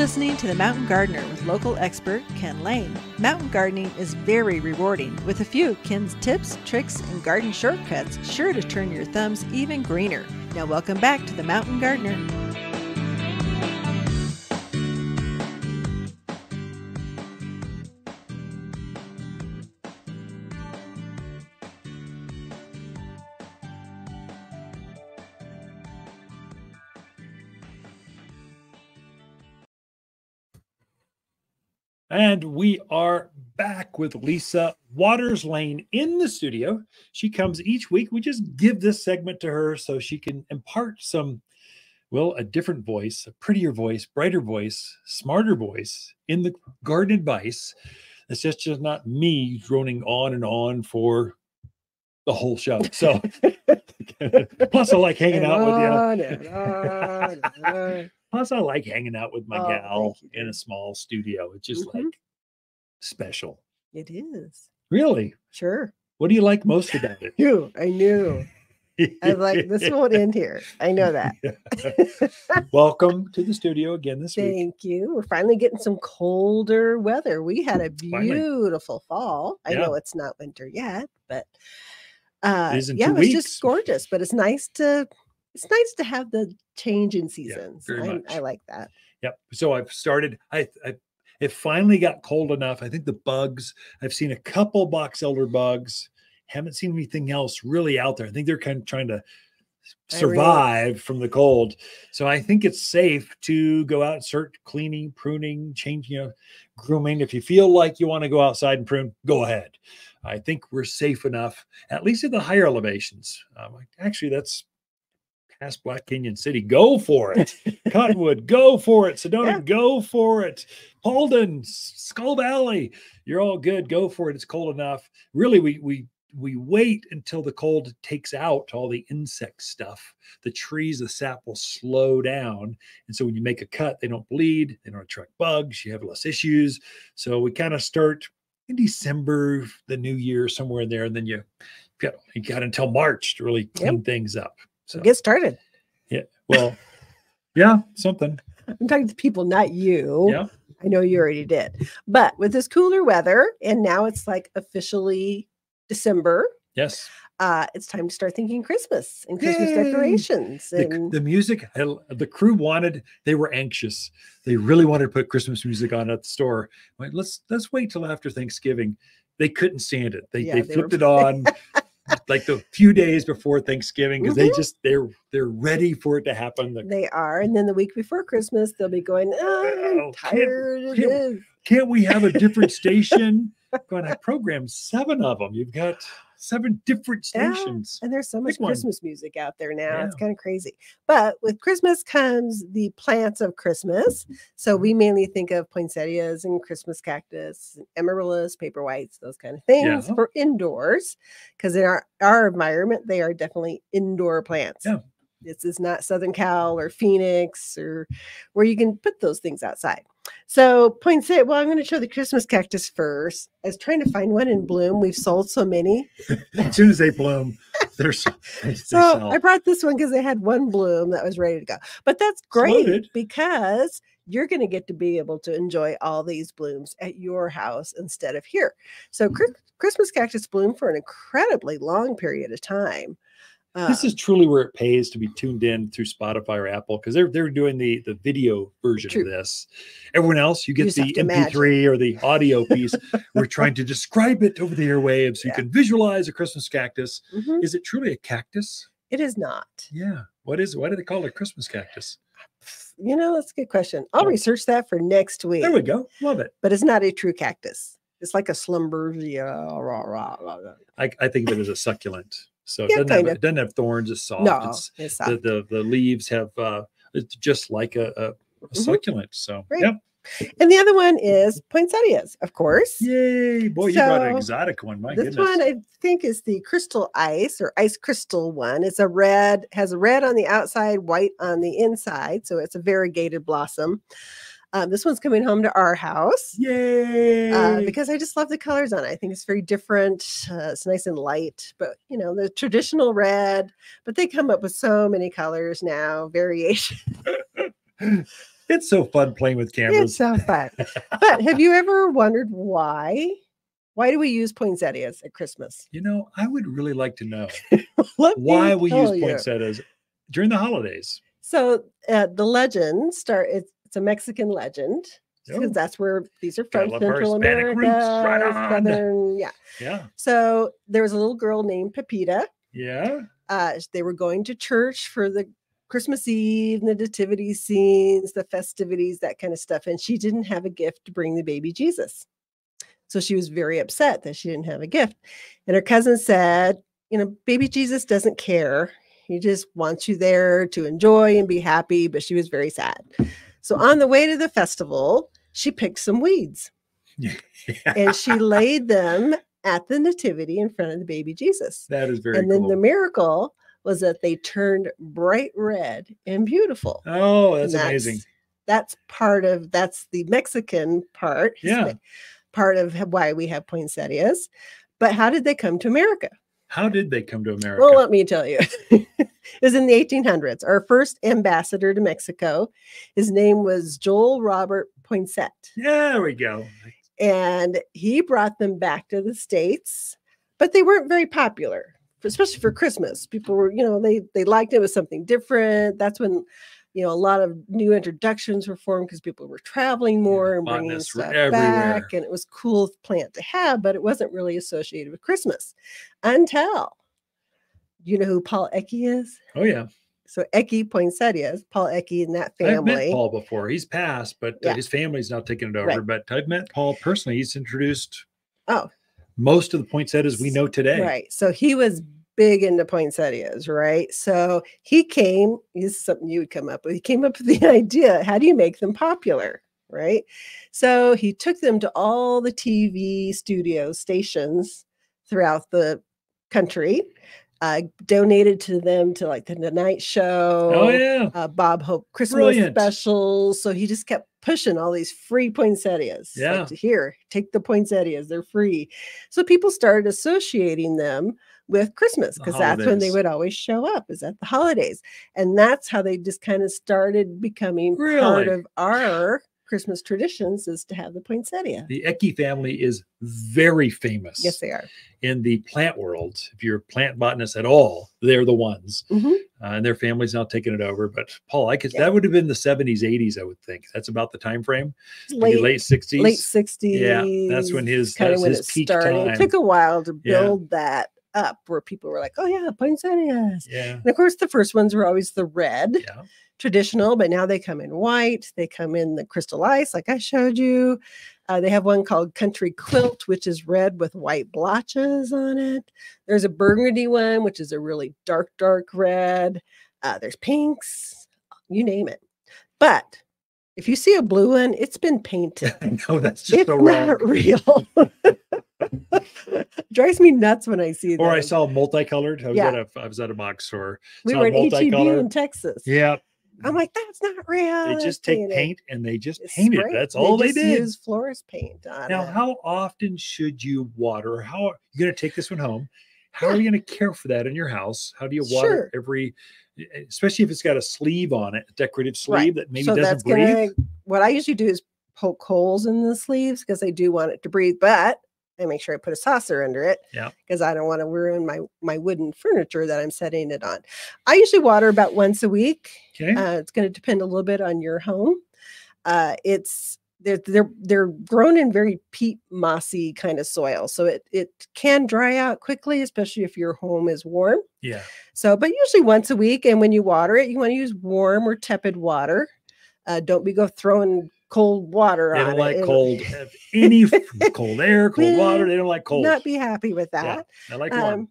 listening to The Mountain Gardener with local expert Ken Lane. Mountain gardening is very rewarding, with a few Ken's tips, tricks, and garden shortcuts sure to turn your thumbs even greener. Now welcome back to The Mountain Gardener. And we are back with Lisa Waters Lane in the studio. She comes each week. We just give this segment to her so she can impart some, well, a different voice, a prettier voice, brighter voice, smarter voice in the garden advice. It's just not me droning on and on for the whole show. So plus I like hanging out with you. Plus, I like hanging out with my gal in a small studio. It's just like special. It is. Really? Sure. What do you like most about it? I knew. I was like, this won't end here. I know that. Welcome to the studio again this week. Thank you. We're finally getting some colder weather. We had a beautiful fall. I know it's not winter yet, but it is in 2 it was weeks. just gorgeous. But it's nice to have the change in seasons. Yeah, very much. I like that. Yep. So I've started. It finally got cold enough. I think the bugs. I've seen a couple box elder bugs. Haven't seen anything else really out there. I think they're kind of trying to survive from the cold. So I think it's safe to go out and start cleaning, pruning, changing, grooming. If you feel like you want to go outside and prune, go ahead. I think we're safe enough, at least at the higher elevations. Actually, that's past Black Canyon City. Go for it. Cottonwood, go for it. Sedona, go for it. Paulden, Skull Valley, you're all good. Go for it. It's cold enough. Really, we wait until the cold takes out all the insect stuff. The trees, the sap will slow down. And so when you make a cut, they don't bleed. They don't attract bugs. You have less issues. So we kind of start in December, the new year, somewhere in there. And then you got until March to really clean things up. So get started. Yeah. Well, yeah, something. I'm talking to people, not you. Yeah. I know you already did. But with this cooler weather, and now it's like officially December. Yes. It's time to start thinking Christmas and Christmas decorations. And the music, the crew wanted, they were anxious. They really wanted to put Christmas music on at the store. Like, let's wait till after Thanksgiving. They couldn't stand it. They flipped it on like the few days before Thanksgiving because they're ready for it to happen. They are. And then the week before Christmas, they'll be going, I'm tired. Can't we have a different station? Going, I programmed 7 of them. You've got 7 different stations. And there's so much Christmas music out there now. It's kind of crazy. But with Christmas comes the plants of Christmas. So we mainly think of poinsettias and Christmas cactus, amaryllis, paper whites, those kind of things for indoors. Because in our environment, they are definitely indoor plants. Yeah. This is not Southern Cal or Phoenix or where you can put those things outside. So poinsettia, well, I'm going to show the Christmas cactus first. I was trying to find one in bloom. We've sold so many. As soon as they bloom, they sell. I brought this one because they had one bloom that was ready to go. But that's great because you're going to get to be able to enjoy all these blooms at your house instead of here. So Christmas cactus bloom for an incredibly long period of time. This is truly where it pays to be tuned in through Spotify or Apple because they're doing the video version of this. Everyone else, you get the MP3 or the audio piece. We're trying to describe it over the airwaves so you can visualize a Christmas cactus. Is it truly a cactus? It is not. Yeah. Why do they call it a Christmas cactus? That's a good question. I'll research that for next week. There we go. Love it. But it's not a true cactus. It's like a slumberzia. I think of it as a succulent. So it doesn't have thorns. It's soft. No, it's soft. The leaves have it's just like a succulent. So And the other one is poinsettias, of course. Yay! Boy, you brought an exotic one. My goodness. This one I think is the crystal ice or ice crystal one. It's a red, has a red on the outside, white on the inside. So it's a variegated blossom. This one's coming home to our house. Yay! Because I just love the colors on it. I think it's very different. It's nice and light, but the traditional red, but they come up with so many colors now, variation. It's so fun playing with It's cameras. so fun. But have you ever wondered why? Why do we use poinsettias at Christmas? You know, I would really like to know Let why me we use tell you. poinsettias during the holidays. So the legend it's a Mexican legend because Oh, that's where these are gotta from, love our Central Hispanic America, roots. Right on. Southern, yeah. Yeah. So there was a little girl named Pepita. Yeah. They were going to church for the Christmas Eve, the nativity scenes, the festivities, that kind of stuff. And she didn't have a gift to bring the baby Jesus. So she was very upset that she didn't have a gift. And her cousin said, you know, baby Jesus doesn't care. He just wants you there to enjoy and be happy. But she was very sad. So on the way to the festival, she picked some weeds and she laid them at the nativity in front of the baby Jesus. That is very cool. And then cool. the miracle was that they turned bright red and beautiful. Oh, that's amazing. That's the Mexican part. Yeah. Part of why we have poinsettias. But how did they come to America? How did they come to America? Well, let me tell you. It was in the 1800s. Our first ambassador to Mexico, his name was Joel Robert Poinsett. Yeah, there we go. And he brought them back to the States, but they weren't very popular, especially for Christmas. People were, they liked it was something different. That's when, a lot of new introductions were formed because people were traveling more and bringing stuff back. And it was a cool plant to have, but it wasn't really associated with Christmas until, you know who Paul Eckie is? Oh, yeah. So Eckie Poinsettias, Paul Eckie and that family. I've met Paul before. He's passed, but his family's now taken it over. Right. But I've met Paul personally. He's introduced most of the poinsettias we know today. Right. So he was big into poinsettias, right? So he came, this is something you would come up with. He came up with the idea, how do you make them popular? Right. So he took them to all the TV studio stations throughout the country. Donated to them to like the Tonight Show. Oh, yeah. Bob Hope Christmas specials. So he just kept pushing all these free poinsettias. Yeah. Like, here, take the poinsettias. They're free. So people started associating them with Christmas because that's when they would always show up, is at the holidays. And that's how they just kind of started becoming part of our Christmas traditions, is to have the poinsettia. The Eckie family is very famous. Yes, they are. In the plant world, if you're a plant botanist at all, they're the ones. Mm-hmm. And their family's now taking it over. But Paul, that would have been the 70s, 80s, I would think. That's about the time frame. Late 60s. Late 60s. Yeah, that's when his peak started. time. It took a while to build that up, where people were like, oh yeah, poinsettias. Yeah. And of course, the first ones were always the red. Yeah. Traditional, but now they come in white. They come in the crystal ice, like I showed you. They have one called Country Quilt, which is red with white blotches on it. There's a burgundy one, which is a really dark red. There's pinks, you name it. But if you see a blue one, it's been painted. No, that's just so wrong. Not real. Drives me nuts when I see that. Or I saw multicolored. I was at a box store. We were at HEB in Texas. Yeah. I'm like, that's not real. They just take paint and they just paint it. That's all they did. Use florist paint on now, it. how often should you water? How are you going to take this one home? How are you going to care for that in your house? How do you water especially if it's got a sleeve on it, a decorative sleeve that maybe doesn't breathe? What I usually do is poke holes in the sleeves because I do want it to breathe, but I make sure I put a saucer under it because I don't want to ruin my wooden furniture that I'm setting it on. I usually water about once a week. Okay. It's going to depend a little bit on your home. They're grown in very peat mossy kind of soil, so it can dry out quickly, especially if your home is warm. Yeah. So, but usually once a week, and when you water it, you want to use warm or tepid water. Don't go throwing cold water on it. They don't like cold. Any cold air, cold water. They don't like cold. Not be happy with that. Yeah, I like warm.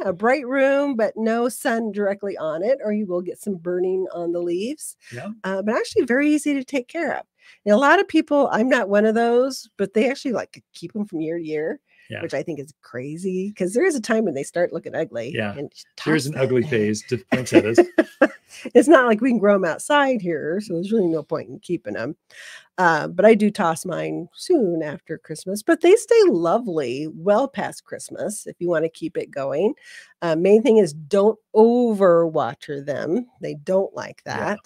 A bright room, but no sun directly on it, or you will get some burning on the leaves. Yeah. But actually very easy to take care of. And a lot of people, I'm not one of those, but they actually like to keep them from year to year. Yeah. Which I think is crazy because there is a time when they start looking ugly. Yeah. There's an ugly phase to poinsettias. It's not like we can grow them outside here, so there's really no point in keeping them. But I do toss mine soon after Christmas, but they stay lovely well past Christmas if you want to keep it going. Main thing is don't overwater them. They don't like that.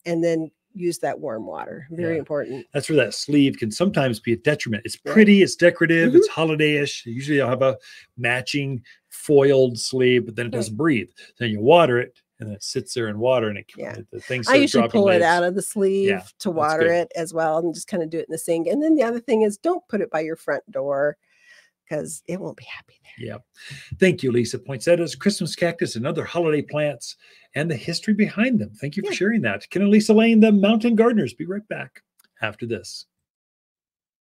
Yeah. And then use that warm water. Very important. That's where that sleeve can sometimes be a detriment. It's pretty, it's decorative, it's holiday-ish. Usually I'll have a matching foiled sleeve, but then it doesn't breathe. Then you water it, and it sits there in water, and the thing starts I usually pull leaves. it out of the sleeve to water it as well, and just kind of do it in the sink. And then the other thing is, don't put it by your front door, because it won't be happy there. Yeah. Thank you, Lisa. Poinsettias, Christmas cactus, and other holiday plants, and the history behind them. Thank you for sharing that. Ken and Lisa Lane, the Mountain Gardeners. Be right back after this.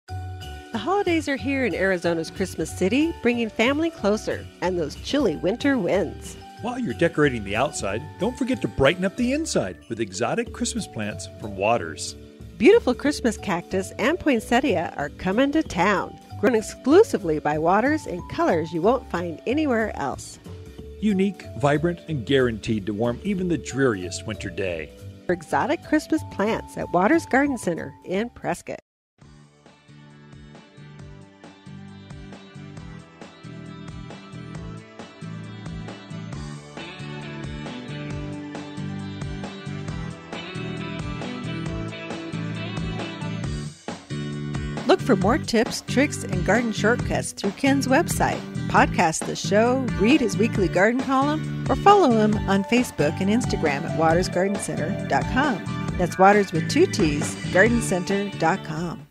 The holidays are here in Arizona's Christmas City, bringing family closer and those chilly winter winds. While you're decorating the outside, don't forget to brighten up the inside with exotic Christmas plants from Watters. Beautiful Christmas cactus and poinsettia are coming to town, grown exclusively by Watters in colors you won't find anywhere else. Unique, vibrant, and guaranteed to warm even the dreariest winter day. For exotic Christmas plants at Watters Garden Center in Prescott. Look for more tips, tricks, and garden shortcuts through Ken's website. Podcast the show, read his weekly garden column, or follow him on Facebook and Instagram at wattersgardencenter.com. That's Watters with 2 T's, gardencenter.com.